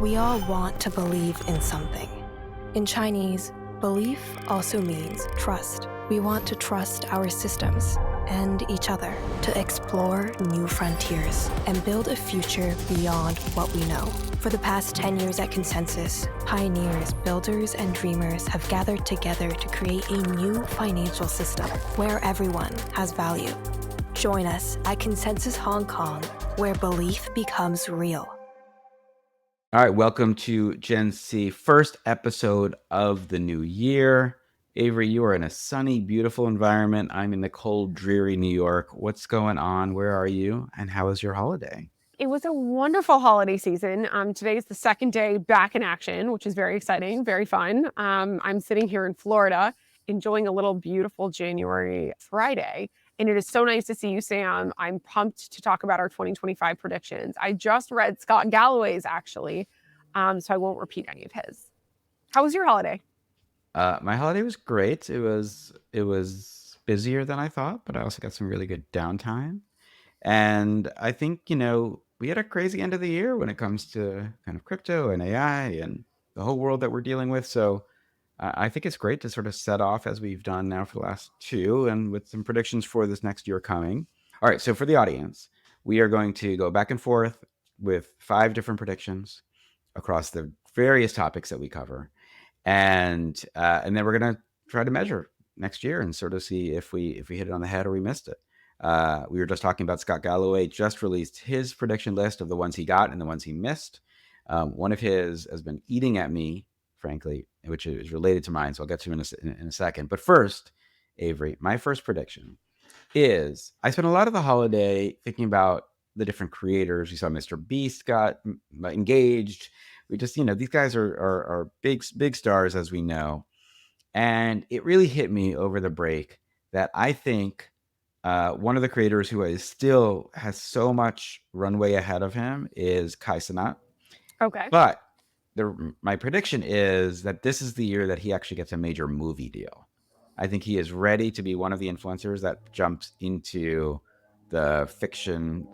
We all want to believe in something. In Chinese, belief also means trust. We want to trust our systems and each other to explore new frontiers and build a future beyond what we know. For the past 10 years at Consensus, pioneers, builders, and dreamers have gathered together to create a new financial system where everyone has value. Join us at Consensus Hong Kong, where belief becomes real. All right, welcome to Gen C, first episode of the new year. Avery, you are in a sunny, beautiful environment. I'm in the cold, dreary New York. What's going on? Where are you? And how was your holiday? It was a wonderful holiday season. Today is the second day back in action, which is very exciting, very fun. I'm sitting here in Florida enjoying a little beautiful January Friday. And it is so nice to see you, Sam. I'm pumped to talk about our 2025 predictions. I just read Scott Galloway's, actually, so I won't repeat any of his. How was your holiday? My holiday was great. It was busier than I thought, but I also got some really good downtime. And I think, we had a crazy end of the year when it comes to kind of crypto and AI and the whole world that we're dealing with. So I think it's great to sort of set off as we've done now for the last two and with some predictions for this next year coming. All right. So for the audience, we are going to go back and forth with 5 different predictions across the various topics that we cover. And then we're going to try to measure next year and sort of see if we hit it on the head or we missed it. We were just talking about Scott Galloway just released his prediction list of the ones he got and the ones he missed. One of his has been eating at me, frankly, which is related to mine. So I'll get to in a second. But first, Avery, my first prediction is I spent a lot of the holiday thinking about the different creators. We saw Mr. Beast got engaged. We just, these guys are big stars, as we know. And it really hit me over the break that I think one of the creators who still has so much runway ahead of him is Kai Cenat. Okay. But my prediction is that this is the year that he actually gets a major movie deal. I think he is ready to be one of the influencers that jumps into the fiction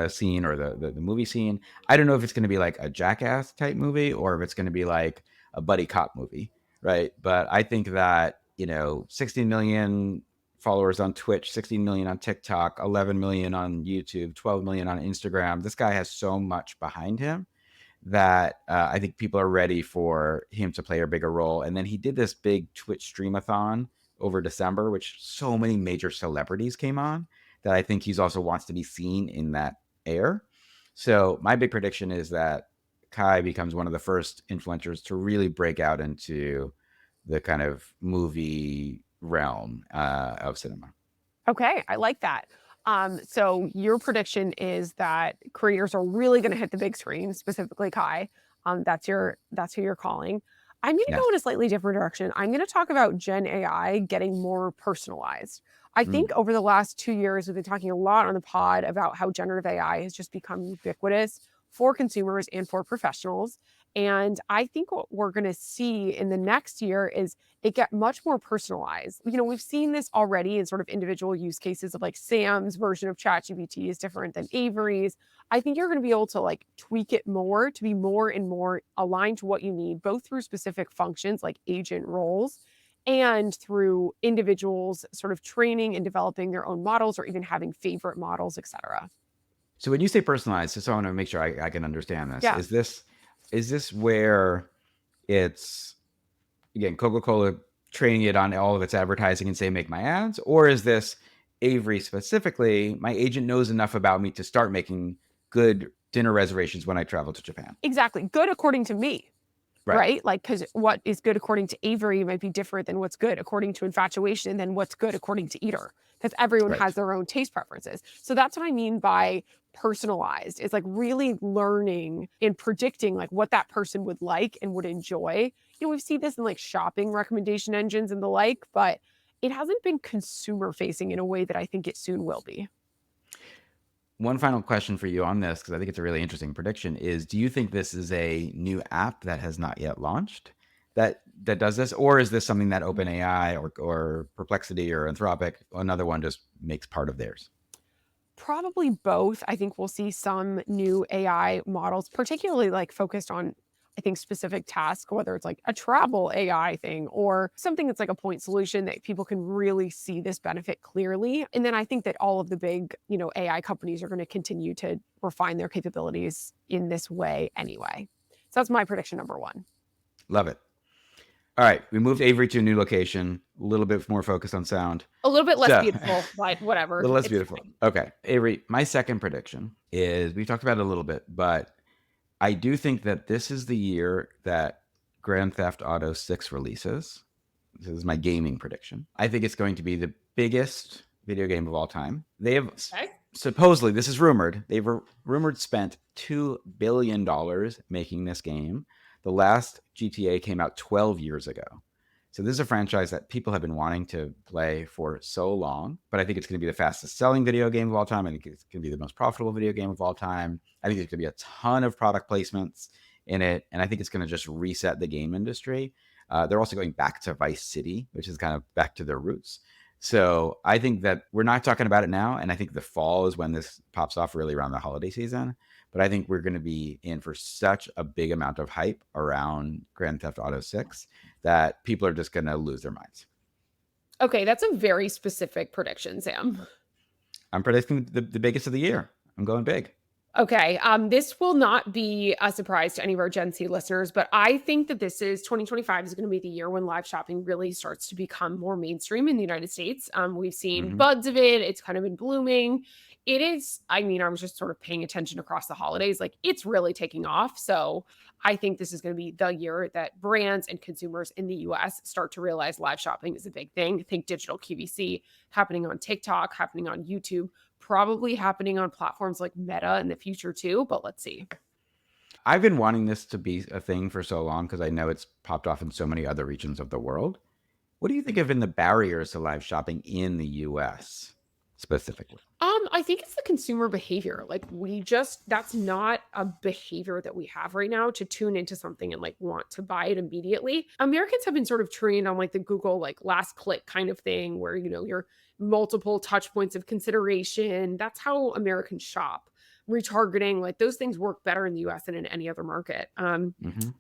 scene or the movie scene. I don't know if it's going to be like a Jackass type movie or if it's going to be like a buddy cop movie, right? But I think that, 16 million followers on Twitch, 16 million on TikTok, 11 million on YouTube, 12 million on Instagram. This guy has so much behind him that I think people are ready for him to play a bigger role. And then he did this big Twitch streamathon over December, which so many major celebrities came on, that I think he's also wants to be seen in that air. So my big prediction is that Kai becomes one of the first influencers to really break out into the kind of movie realm of cinema. Okay, I like that. So your prediction is that creators are really going to hit the big screen, specifically Kai. That's who you're calling. I'm going to go in a slightly different direction. I'm going to talk about Gen AI getting more personalized. I think over the last 2 years, we've been talking a lot on the pod about how generative AI has just become ubiquitous for consumers and for professionals. And I think what we're going to see in the next year is it get much more personalized. We've seen this already in sort of individual use cases of like Sam's version of ChatGPT is different than Avery's. I think you're going to be able to like tweak it more to be more and more aligned to what you need, both through specific functions like agent roles and through individuals sort of training and developing their own models or even having favorite models, et cetera. So when you say personalized, just so I want to make sure I can understand this, Yeah. is this where it's, again, Coca-Cola training it on all of its advertising and say, make my ads? Or is this Avery specifically, my agent knows enough about me to start making good dinner reservations when I travel to Japan? Exactly. Good according to me. Right? Like, because what is good according to Avery might be different than what's good according to Infatuation than what's good according to Eater, because everyone has their own taste preferences. So that's what I mean by personalized. It's like really learning and predicting like what that person would like and would enjoy. We've seen this in like shopping recommendation engines and the like, but it hasn't been consumer facing in a way that I think it soon will be. One final question for you on this, because I think it's a really interesting prediction, is do you think this is a new app that has not yet launched that does this? Or is this something that OpenAI or Perplexity or Anthropic, another one, just makes part of theirs? Probably both. I think we'll see some new AI models, particularly like focused on I think, specific task, whether it's like a travel AI thing or something that's like a point solution that people can really see this benefit clearly. And then I think that all of the big, AI companies are going to continue to refine their capabilities in this way anyway. So that's my prediction number one. Love it. All right, we moved Avery to a new location, a little bit more focused on sound. A little bit less So, beautiful, but a whatever. little less It's beautiful. fine. Okay, Avery, my second prediction is we've talked about it a little bit, but I do think that this is the year that Grand Theft Auto 6 releases. This is my gaming prediction. I think it's going to be the biggest video game of all time. They have Okay. supposedly, this is rumored, they've rumored spent $2 billion making this game. The last GTA came out 12 years ago. So this is a franchise that people have been wanting to play for so long, but I think it's going to be the fastest selling video game of all time. I think it's going to be the most profitable video game of all time. I think there's going to be a ton of product placements in it, and I think it's going to just reset the game industry. They're also going back to Vice City, which is kind of back to their roots. So I think that we're not talking about it now, and I think the fall is when this pops off, really around the holiday season. But I think we're going to be in for such a big amount of hype around Grand Theft Auto 6 that people are just going to lose their minds. Okay, that's a very specific prediction, Sam. I'm predicting the biggest of the year. I'm going big. Okay, this will not be a surprise to any of our Gen Z listeners, but I think that 2025 is going to be the year when live shopping really starts to become more mainstream in the United States. We've seen Mm-hmm. buds of it. It's kind of been blooming. It is, I mean, I was just sort of paying attention across the holidays. Like, it's really taking off. So I think this is going to be the year that brands and consumers in the US start to realize live shopping is a big thing. Think digital QVC happening on TikTok, happening on YouTube, probably happening on platforms like Meta in the future too, but let's see. I've been wanting this to be a thing for so long because I know it's popped off in so many other regions of the world. What do you think have been the barriers to live shopping in the US specifically? I think it's the consumer behavior. Like, that's not a behavior that we have right now, to tune into something and like want to buy it immediately. Americans have been sort of trained on like the Google like last click kind of thing where, you're multiple touch points of consideration. That's how Americans shop. Retargeting, like those things work better in the US than in any other market. Mm-hmm.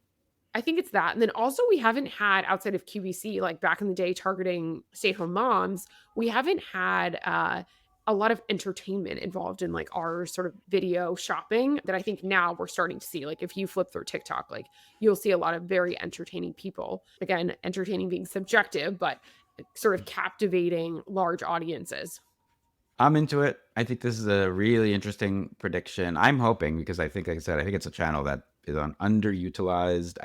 I think it's that. And then also, we haven't had, outside of QVC, like back in the day, targeting stay-at-home moms, we haven't had a lot of entertainment involved in like our sort of video shopping that I think now we're starting to see. Like, if you flip through TikTok, like you'll see a lot of very entertaining people. Again, entertaining being subjective, but sort of captivating large audiences. I'm into it. I think this is a really interesting prediction. I'm hoping because I think, like I said, I think it's a channel that is underutilized.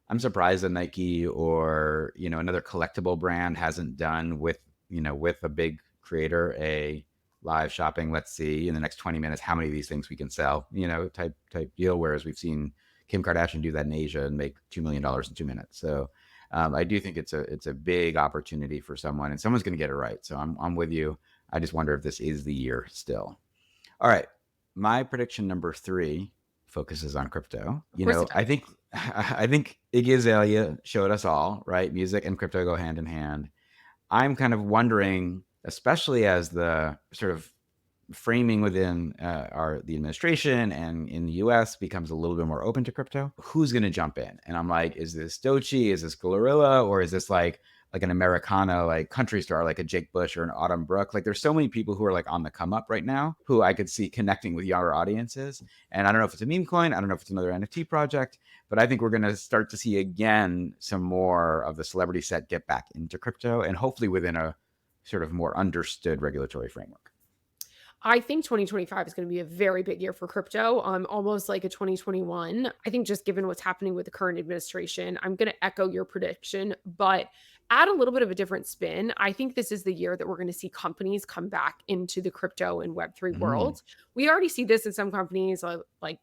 I'm surprised that Nike or another collectible brand hasn't done with a big creator a live shopping. Let's see in the next 20 minutes how many of these things we can sell. Type deal. Whereas we've seen Kim Kardashian do that in Asia and make $2 million in 2 minutes. So I do think it's a big opportunity for someone, and someone's going to get it right. So I'm with you. I just wonder if this is the year still. All right. My prediction number 3 focuses on crypto. Of course it does. I think Iggy Azalea showed us all, right? Music and crypto go hand in hand. I'm kind of wondering, especially as the sort of framing within the administration and in the US becomes a little bit more open to crypto, who's going to jump in? And I'm like, is this Dochi? Is this Glorilla? Or is this like an Americana, like country star, like a Jake Bush or an Autumn Brooke? Like, there's so many people who are like on the come up right now who I could see connecting with younger audiences. And I don't know if it's a meme coin. I don't know if it's another NFT project, but I think we're going to start to see again some more of the celebrity set get back into crypto, and hopefully within a sort of more understood regulatory framework. I think 2025 is going to be a very big year for crypto, almost like a 2021. I think, just given what's happening with the current administration, I'm going to echo your prediction, but add a little bit of a different spin. I think this is the year that we're going to see companies come back into the crypto and Web3 world. We already see this in some companies like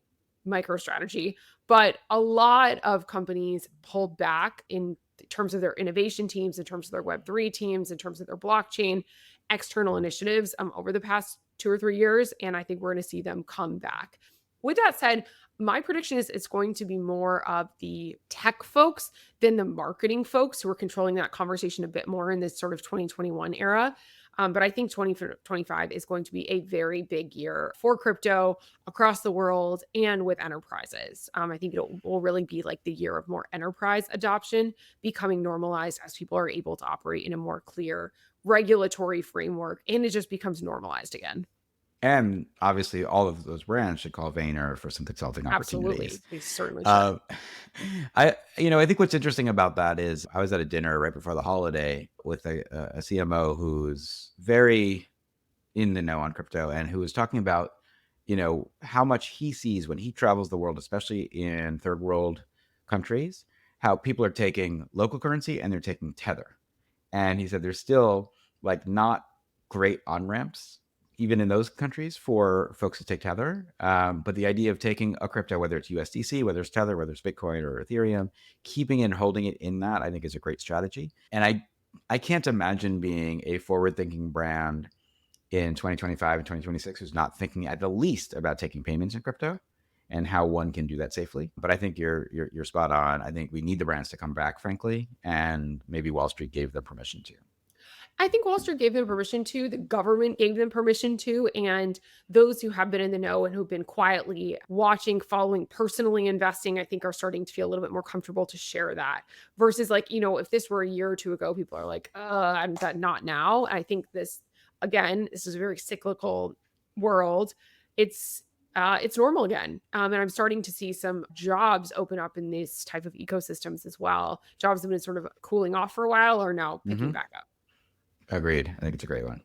MicroStrategy, but a lot of companies pulled back in terms of their innovation teams, in terms of their Web3 teams, in terms of their blockchain external initiatives over the past 2 or 3 years. And I think we're going to see them come back. With that said, my prediction is it's going to be more of the tech folks than the marketing folks who are controlling that conversation a bit more in this sort of 2021 era. But I think 2025 is going to be a very big year for crypto across the world and with enterprises. I think it will really be like the year of more enterprise adoption becoming normalized as people are able to operate in a more clear regulatory framework and it just becomes normalized again. And obviously, all of those brands should call Vayner for some consulting opportunities. Absolutely. They certainly should. Uh, I think what's interesting about that is I was at a dinner right before the holiday with a CMO who's very in the know on crypto and who was talking about, how much he sees when he travels the world, especially in third world countries, how people are taking local currency and they're taking Tether. And he said there's still like not great on ramps, even in those countries, for folks to take Tether. But the idea of taking a crypto, whether it's USDC, whether it's Tether, whether it's Bitcoin or Ethereum, keeping it and holding it in that, I think is a great strategy. And I can't imagine being a forward thinking brand in 2025 and 2026 who's not thinking at the least about taking payments in crypto and how one can do that safely. But I think you're spot on. I think we need the brands to come back, frankly, and maybe Wall Street gave them permission to. I think Wall Street gave them permission to, the government gave them permission to, and those who have been in the know and who've been quietly watching, following, personally investing, I think are starting to feel a little bit more comfortable to share that. Versus like, if this were a year or two ago, people are like, I'm that not now. I think again, this is a very cyclical world. It's normal again. And I'm starting to see some jobs open up in these type of ecosystems as well. Jobs have been sort of cooling off for a while are now picking Mm-hmm. back up. Agreed. I think it's a great one.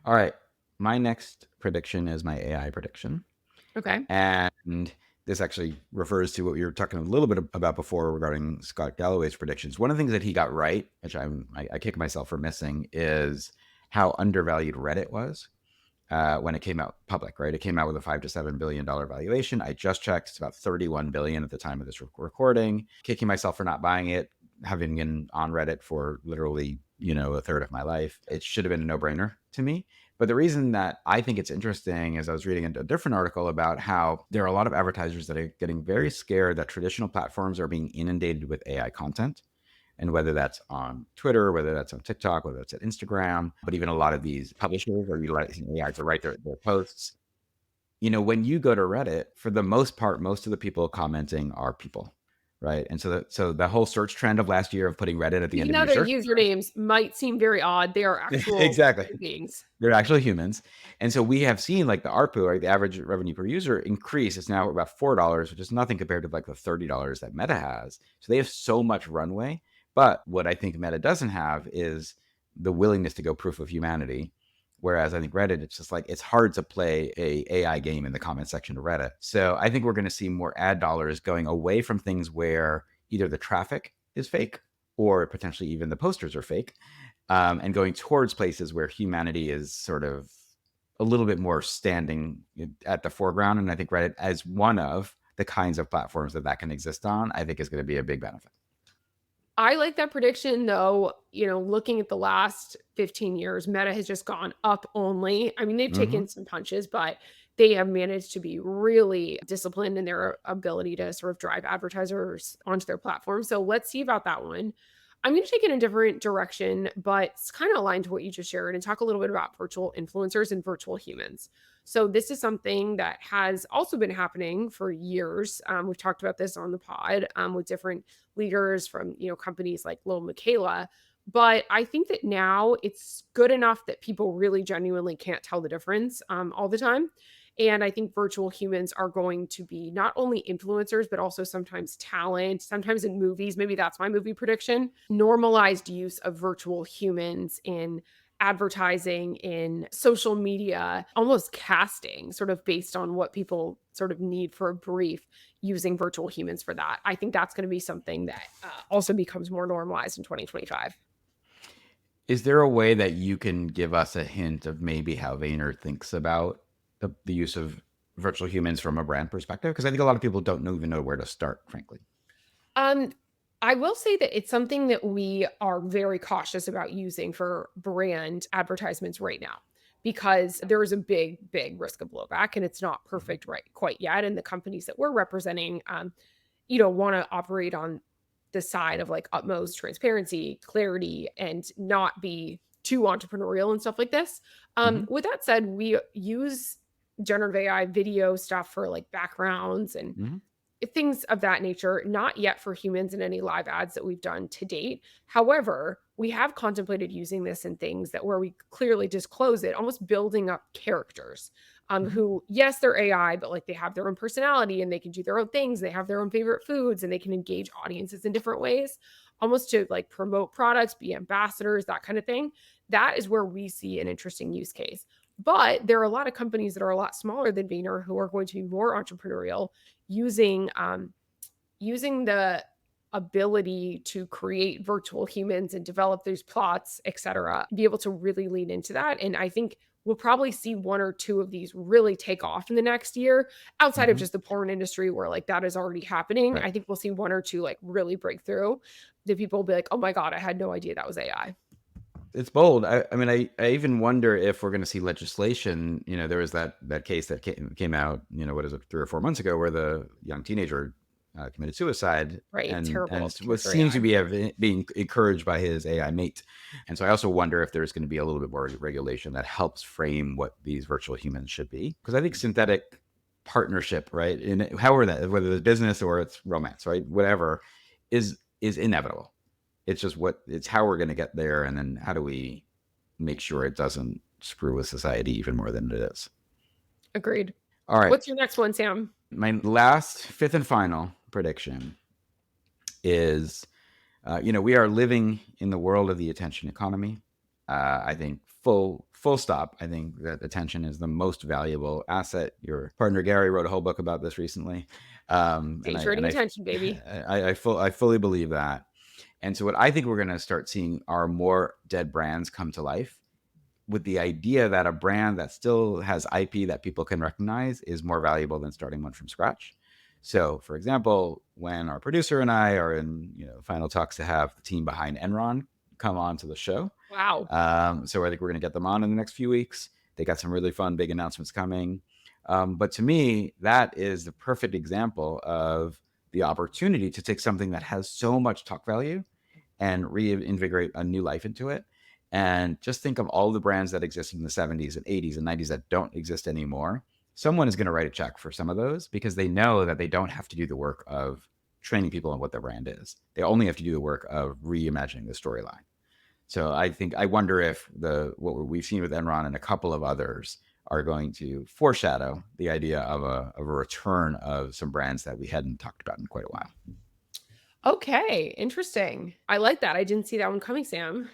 All right. My next prediction is my AI prediction. Okay. And this actually refers to what we were talking a little bit about before regarding Scott Galloway's predictions. One of the things that he got right, which I kick myself for missing, is how undervalued Reddit was when it came out public, right? It came out with a $5 to $7 billion valuation. I just checked. It's about 31 billion at the time of this recording. Kicking myself for not buying it, having been on Reddit for literally, a third of my life. It should have been a no-brainer to me. But the reason that I think it's interesting is I was reading a different article about how there are a lot of advertisers that are getting very scared that traditional platforms are being inundated with AI content. And whether that's on Twitter, whether that's on TikTok, whether that's at Instagram, but even a lot of these publishers are utilizing AI to write their posts. When you go to Reddit, for the most part, most of the people commenting are people, right? And so the whole search trend of last year of putting Reddit at the end Even of though your their search, usernames might seem very odd, they are actual exactly, beings. they're actually humans. And so we have seen like the ARPU, or the average revenue per user, increase. It's now about $4, which is nothing compared to like the $30 that Meta has. So they have so much runway. But what I think Meta doesn't have is the willingness to go proof of humanity. Whereas I think Reddit, it's just like, it's hard to play a AI game in the comment section of Reddit. So I think we're going to see more ad dollars going away from things where either the traffic is fake or potentially even the posters are fake, and going towards places where humanity is sort of a little bit more standing at the foreground. And I think Reddit, as one of the kinds of platforms that can exist on, I think is going to be a big benefit. I like that prediction though, looking at the last 15 years, Meta has just gone up only. I mean, they've Mm-hmm. taken some punches, but they have managed to be really disciplined in their ability to sort of drive advertisers onto their platform. So let's see about that one. I'm going to take it in a different direction, but it's kind of aligned to what you just shared and talk a little bit about virtual influencers and virtual humans. So this is something that has also been happening for years. We've talked about this on the pod with different leaders from companies like Lil Michaela. But I think that now it's good enough that people really genuinely can't tell the difference all the time. And I think virtual humans are going to be not only influencers, but also sometimes talent, sometimes in movies. Maybe that's my movie prediction. Normalized use of virtual humans in advertising, in social media, almost casting, sort of based on what people sort of need for a brief, using virtual humans for that. I think that's going to be something that also becomes more normalized in 2025. Is there a way that you can give us a hint of maybe how Vayner thinks about the use of virtual humans from a brand perspective? Because I think a lot of people don't even know where to start, frankly. Um, I will say that it's something that we are very cautious about using for brand advertisements right now because there is a big, big risk of blowback and it's not Mhm. perfect right quite yet. And the companies that we're representing, want to operate on the side of like utmost transparency, clarity, and not be too entrepreneurial and stuff like this. Hmm. With that said, we use generative AI video stuff for like backgrounds and Hmm. things of that nature, not yet for humans in any live ads that we've done to date. However, we have contemplated using this in things that where we clearly disclose it, almost building up characters Hmm. who, yes, they're AI, but like they have their own personality and they can do their own things. They have their own favorite foods and they can engage audiences in different ways, almost to like promote products, be ambassadors, that kind of thing. That is where we see an interesting use case. But there are a lot of companies that are a lot smaller than Vayner who are going to be more entrepreneurial using using the ability to create virtual humans and develop these plots, et cetera, be able to really lean into that. And I think we'll probably see one or two of these really take off in the next year outside of Hmm. just the porn industry where like that is already happening. Right. I think we'll see one or two like really break through. The people will be like, oh my God, I had no idea that was AI. It's bold. I mean, I even wonder if we're going to see legislation. There was that case that came out, what is it, 3 or 4 months ago, where the young teenager committed suicide, Right. and Terrible it's what for seems to AI. be being encouraged by his AI mate. And so I also wonder if there's going to be a little bit more regulation that helps frame what these virtual humans should be. Because I think synthetic partnership, right, in however that, whether it's business or it's romance, right, whatever, is inevitable. It's how we're going to get there, and then how do we make sure it doesn't screw with society even more than it is. Agreed. All right, What's your next one, Sam? my last, fifth and final prediction is, we are living in the world of the attention economy. I think full stop. I think that attention is the most valuable asset. Your partner Gary wrote a whole book about this recently, and Day I trading and I attention, baby. I fully believe that. And so what I think we're going to start seeing are more dead brands come to life, with the idea that a brand that still has IP that people can recognize is more valuable than starting one from scratch. So, for example, when our producer and I are in final talks to have the team behind Enron come on to the show, Wow. so I think we're going to get them on in the next few weeks. They got some really fun big announcements coming. But to me, that is the perfect example of the opportunity to take something that has so much talk value and reinvigorate a new life into it. And just think of all the brands that existed in the 70s and 80s and 90s that don't exist anymore. Someone is going to write a check for some of those because they know that they don't have to do the work of training people on what their brand is. They only have to do the work of reimagining the storyline. So I wonder if what we've seen with Enron and a couple of others are going to foreshadow the idea of a return of some brands that we hadn't talked about in quite a while. Okay, interesting. I like that. I didn't see that one coming, Sam.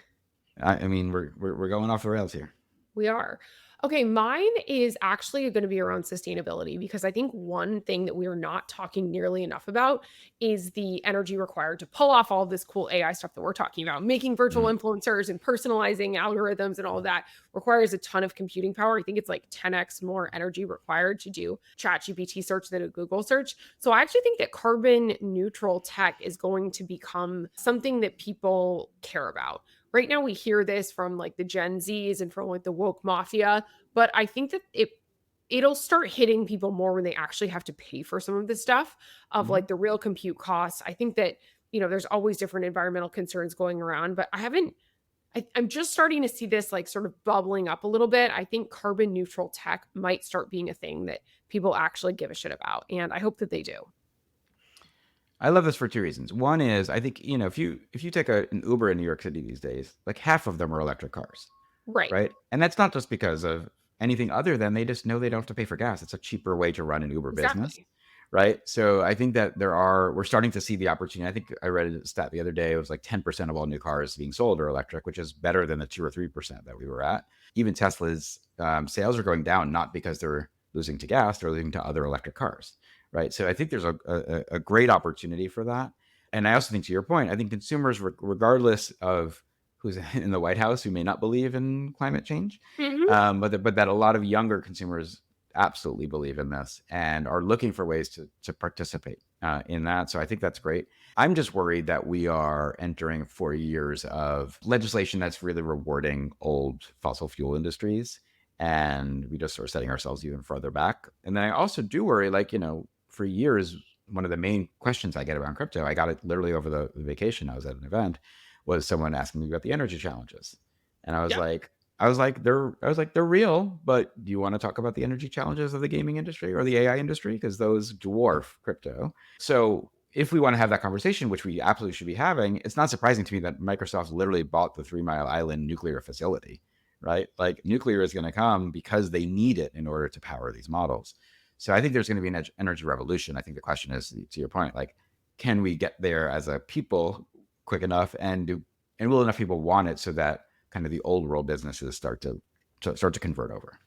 I mean, we're going off the rails here. We are. Okay, mine is actually going to be around sustainability because I think one thing that we are not talking nearly enough about is the energy required to pull off all this cool AI stuff that we're talking about. Making virtual Mm. influencers and personalizing algorithms and all of that requires a ton of computing power. I think it's like 10x more energy required to do ChatGPT search than a Google search. So I actually think that carbon neutral tech is going to become something that people care about. Right now we hear this from like the Gen Zs and from like the woke mafia, but I think that it'll start hitting people more when they actually have to pay for some of this stuff of Mhm. like the real compute costs. I think that, there's always different environmental concerns going around, but I'm just starting to see this like sort of bubbling up a little bit. I think carbon neutral tech might start being a thing that people actually give a shit about. And I hope that they do. I love this for two reasons. One is I think if you take an Uber in New York City these days, like half of them are electric cars, Right. right? And that's not just because of anything other than they just know they don't have to pay for gas. It's a cheaper way to run an Uber business, Exactly. right? So I think that we're starting to see the opportunity. I think I read a stat the other day. It was like 10% of all new cars being sold are electric, which is better than the 2 or 3% that we were at. Even Tesla's sales are going down, not because they're losing to gas, they're losing to other electric cars, right? So I think there's a great opportunity for that. And I also think, to your point, I think consumers, regardless of who's in the White House, who may not believe in climate change, Hmm. but that a lot of younger consumers absolutely believe in this and are looking for ways to participate in that. So I think that's great. I'm just worried that we are entering 4 years of legislation that's really rewarding old fossil fuel industries, and we just are setting ourselves even further back. And then I also do worry, like, for years, one of the main questions I get around crypto, I got it literally over the vacation. I was at an event, was someone asking me about the energy challenges. And Yeah. I was like, they're real, but do you want to talk about the energy challenges of the gaming industry or the AI industry? Because those dwarf crypto. So if we want to have that conversation, which we absolutely should be having, it's not surprising to me that Microsoft literally bought the 3 Mile Island nuclear facility, right? Like nuclear is going to come because they need it in order to power these models. So I think there's going to be an energy revolution. I think the question is, to your point, like, can we get there as a people quick enough, and will enough people want it so that kind of the old world businesses start to convert over?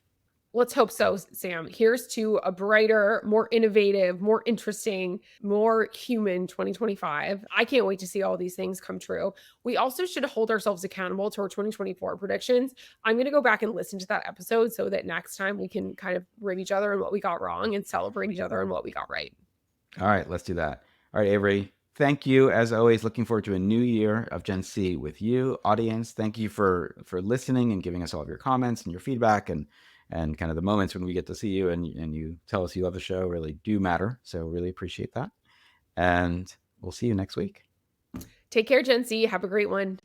Let's hope so, Sam. Here's to a brighter, more innovative, more interesting, more human 2025. I can't wait to see all these things come true. We also should hold ourselves accountable to our 2024 predictions. I'm going to go back and listen to that episode so that next time we can kind of rate each other and what we got wrong and celebrate each other and what we got right. All right, let's do that. All right, Avery, thank you as always. Looking forward to a new year of Gen C with you, audience. Thank you for listening and giving us all of your comments and your feedback, and kind of the moments when we get to see you and you tell us you love the show really do matter. So really appreciate that. And we'll see you next week. Take care, Gen C. Have a great one.